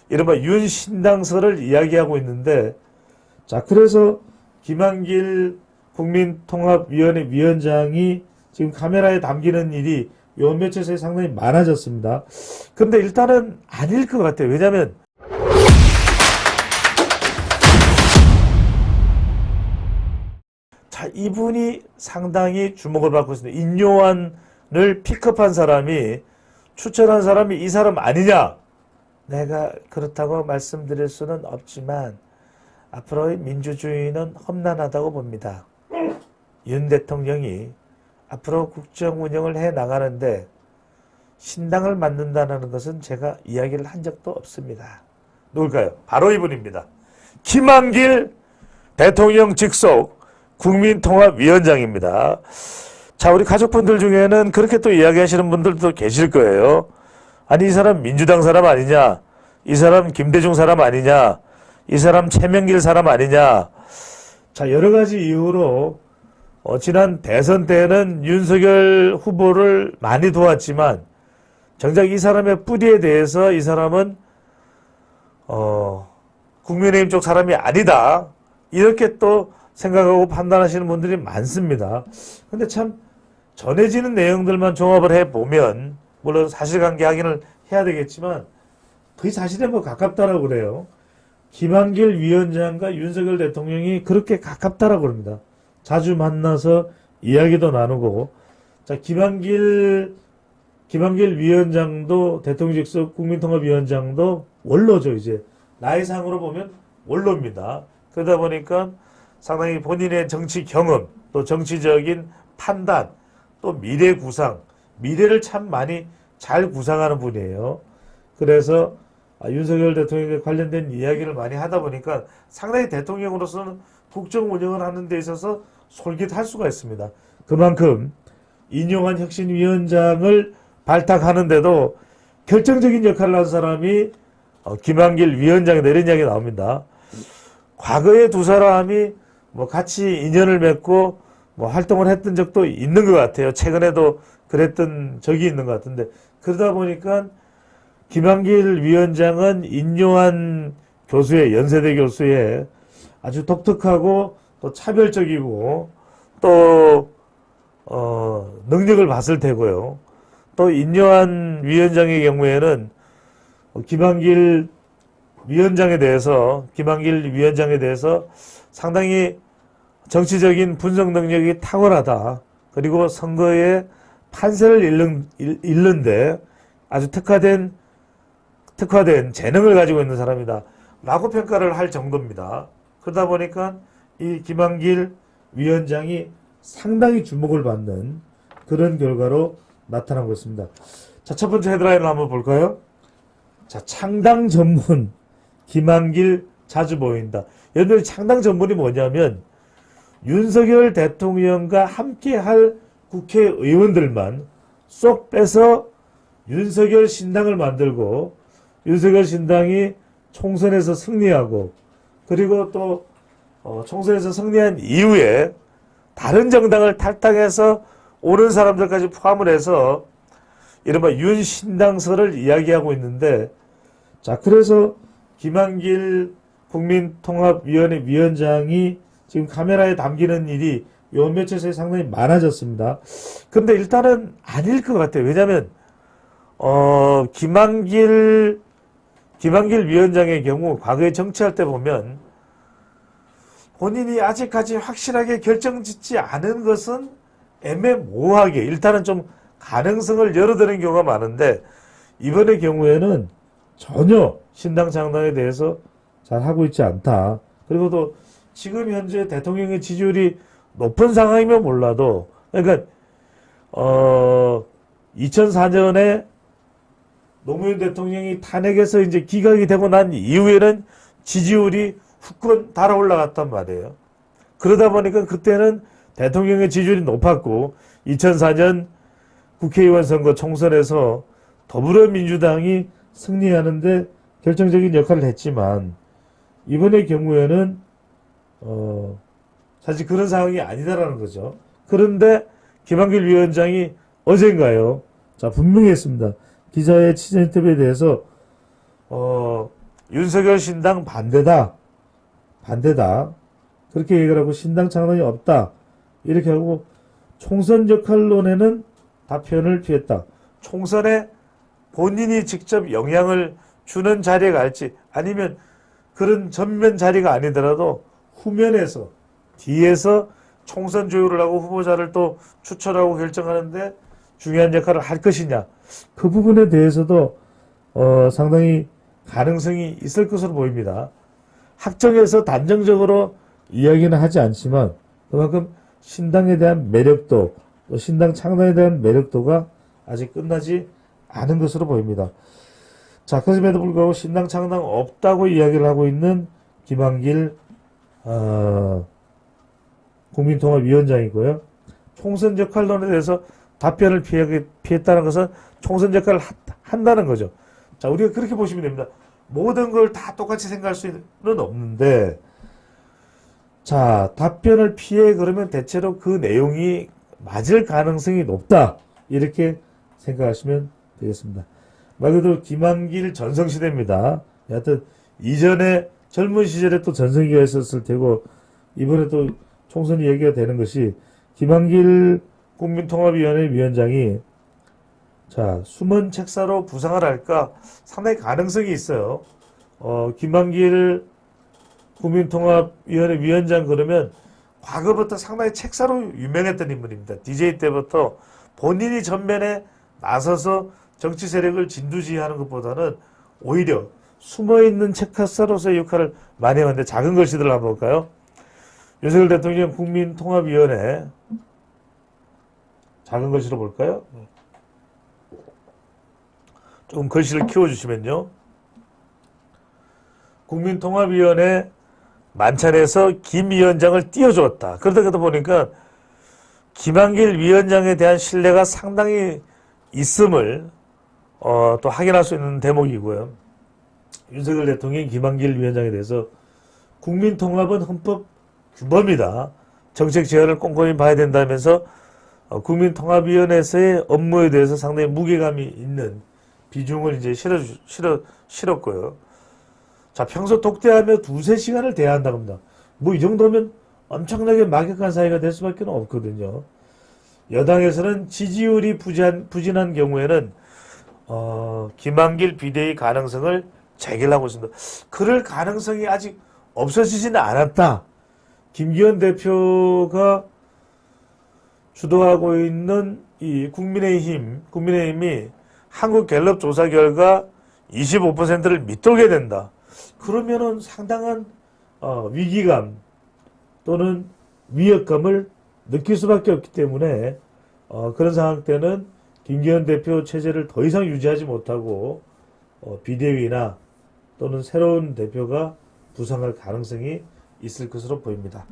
이른바 윤신당설을 이야기하고 있는데, 자, 그래서 김한길 국민통합위원회 위원장이 지금 카메라에 담기는 일이 요 며칠 사이에 상당히 많아졌습니다. 근데 일단은 아닐 것 같아요. 왜냐면 자, 이분이 상당히 주목을 받고 있습니다. 인요한을 픽업한 사람이, 추천한 사람이 이 사람 아니냐? 내가 그렇다고 말씀드릴 수는 없지만 앞으로의 민주주의는 험난하다고 봅니다. 윤 대통령이 앞으로 국정 운영을 해 나가는데 신당을 만든다는 것은 제가 이야기를 한 적도 없습니다. 누굴까요? 바로 이분입니다. 김한길 대통령 직속 국민통합위원장입니다. 자, 우리 가족분들 중에는 그렇게 또 이야기하시는 분들도 계실 거예요. 아니, 이 사람 민주당 사람 아니냐? 이 사람 김대중 사람 아니냐? 이 사람 최명길 사람 아니냐? 자, 여러 가지 이유로 지난 대선 때는 윤석열 후보를 많이 도왔지만 정작 이 사람의 뿌리에 대해서 이 사람은 국민의힘 쪽 사람이 아니다, 이렇게 또 생각하고 판단하시는 분들이 많습니다. 근데 참 전해지는 내용들만 종합을 해보면, 물론 사실관계 확인을 해야 되겠지만 거의 사실에 뭐 가깝다라고 그래요. 김한길 위원장과 윤석열 대통령이 그렇게 가깝다라고 합니다. 자주 만나서 이야기도 나누고, 자, 김한길 위원장도, 대통령 직속 국민통합위원장도 원로죠. 이제 나이상으로 보면 원로입니다. 그러다 보니까 상당히 본인의 정치 경험, 또 정치적인 판단, 또 미래 구상, 미래를 참 많이 잘 구상하는 분이에요. 그래서 윤석열 대통령에 관련된 이야기를 많이 하다 보니까 상당히 대통령으로서는 국정 운영을 하는 데 있어서 솔깃할 수가 있습니다. 그만큼 인용한 혁신위원장을 발탁하는데도 결정적인 역할을 한 사람이 김한길 위원장이다, 이런 이야기가 나옵니다. 과거에 두 사람이 뭐 같이 인연을 맺고 뭐 활동을 했던 적도 있는 것 같아요. 최근에도 그랬던 적이 있는 것 같은데, 그러다 보니까 김한길 위원장은 인요한 교수의, 연세대 교수의 아주 독특하고 또 차별적이고 또 능력을 봤을 테고요. 또 인요한 위원장의 경우에는 김한길 위원장에 대해서 상당히 정치적인 분석 능력이 탁월하다, 그리고 선거에 판세를 읽는데 아주 특화된 재능을 가지고 있는 사람이다 라고 평가를 할 정도입니다. 그러다 보니까 이 김한길 위원장이 상당히 주목을 받는 그런 결과로 나타나고 있습니다. 자, 첫 번째 헤드라인을 한번 볼까요? 자, 창당 전문 김한길 자주 보인다. 여러분들, 창당 전문이 뭐냐면 윤석열 대통령과 함께 할 국회의원들만 쏙 빼서 윤석열 신당을 만들고, 윤석열 신당이 총선에서 승리하고, 그리고 또 총선에서 승리한 이후에 다른 정당을 탈당해서 오는 사람들까지 포함을 해서 이른바 윤신당설을 이야기하고 있는데, 자, 그래서 김한길 국민통합위원회 위원장이 지금 카메라에 담기는 일이 요 며칠 사이에 상당히 많아졌습니다. 근데 일단은 아닐 것 같아요. 왜냐면 김한길 위원장의 경우 과거에 정치할 때 보면 본인이 아직까지 확실하게 결정짓지 않은 것은 애매모호하게 일단은 좀 가능성을 열어두는 경우가 많은데, 이번의 경우에는 전혀 신당 창당에 대해서 잘 하고 있지 않다. 그리고 또 지금 현재 대통령의 지지율이 높은 상황이면 몰라도, 그러니까 2004년에 노무현 대통령이 탄핵에서 이제 기각이 되고 난 이후에는 지지율이 후끈 달아 올라갔단 말이에요. 그러다 보니까 그때는 대통령의 지지율이 높았고, 2004년 국회의원 선거 총선에서 더불어민주당이 승리하는데 결정적인 역할을 했지만, 이번의 경우에는 사실 그런 상황이 아니다라는 거죠. 그런데 김한길 위원장이 어젠가요, 자, 분명히 했습니다. 기자의 취재 인터뷰에 대해서 윤석열 신당 반대다. 그렇게 얘기를 하고 신당 창당이 없다. 이렇게 하고 총선 역할론에는 답변을 피했다. 총선에 본인이 직접 영향을 주는 자리에 갈지 아니면 그런 전면 자리가 아니더라도 후면에서 뒤에서 총선 조율을 하고 후보자를 또 추천하고 결정하는데 중요한 역할을 할 것이냐. 그 부분에 대해서도 상당히 가능성이 있을 것으로 보입니다. 학정에서 단정적으로 이야기는 하지 않지만 그만큼 신당에 대한 매력도 또 신당 창당에 대한 매력도가 아직 끝나지 않은 것으로 보입니다. 자, 그럼에도 불구하고 신당 창당 없다고 이야기를 하고 있는 김한길 국민통합위원장이고요. 총선 역할론에 대해서 답변을 피했다는 것은 총선 역할을 한다는 거죠. 자, 우리가 그렇게 보시면 됩니다. 모든 걸 다 똑같이 생각할 수는 없는데, 자, 답변을 피해 그러면 대체로 그 내용이 맞을 가능성이 높다. 이렇게 생각하시면 되겠습니다. 말 그대로 김한길 전성시대입니다. 여하튼 이전에 젊은 시절에 또 전성기가 있었을 테고 이번에 또 총선이 얘기가 되는 것이 김한길 국민통합위원회 위원장이 자, 숨은 책사로 부상을 할까 상당히 가능성이 있어요. 김한길 국민통합위원회 위원장 그러면 과거부터 상당히 책사로 유명했던 인물입니다. DJ 때부터 본인이 전면에 나서서 정치 세력을 진두지휘하는 것보다는 오히려 숨어있는 책사로서의 역할을 많이 하는데 작은 글씨들 한번 볼까요? 윤석열 대통령 국민통합위원회 작은 글씨로 볼까요? 조금 글씨를 키워주시면요. 국민통합위원회 만찬에서 김 위원장을 띄워주었다. 그러다 보니까 김한길 위원장에 대한 신뢰가 상당히 있음을 또 확인할 수 있는 대목이고요. 윤석열 대통령이 김한길 위원장에 대해서 국민통합은 헌법 규범이다. 정책 제안을 꼼꼼히 봐야 된다면서 국민통합위원회에서의 업무에 대해서 상당히 무게감이 있는 비중을 이제 실었고요. 자, 평소 독대하며 2-3시간을 대화한다고 합니다. 뭐 이 정도면 엄청나게 막역한 사이가 될 수밖에 없거든요. 여당에서는 지지율이 부진한 경우에는 김한길 비대위 가능성을 제기를 하고 있습니다. 그럴 가능성이 아직 없어지지는 않았다. 김기현 대표가 주도하고 있는 이 국민의힘이 한국갤럽 조사 결과 25%를 밑돌게 된다. 그러면은 상당한 위기감 또는 위협감을 느낄 수밖에 없기 때문에 그런 상황 때는 김기현 대표 체제를 더 이상 유지하지 못하고 비대위나 또는 새로운 대표가 부상할 가능성이 있을 것으로 보입니다.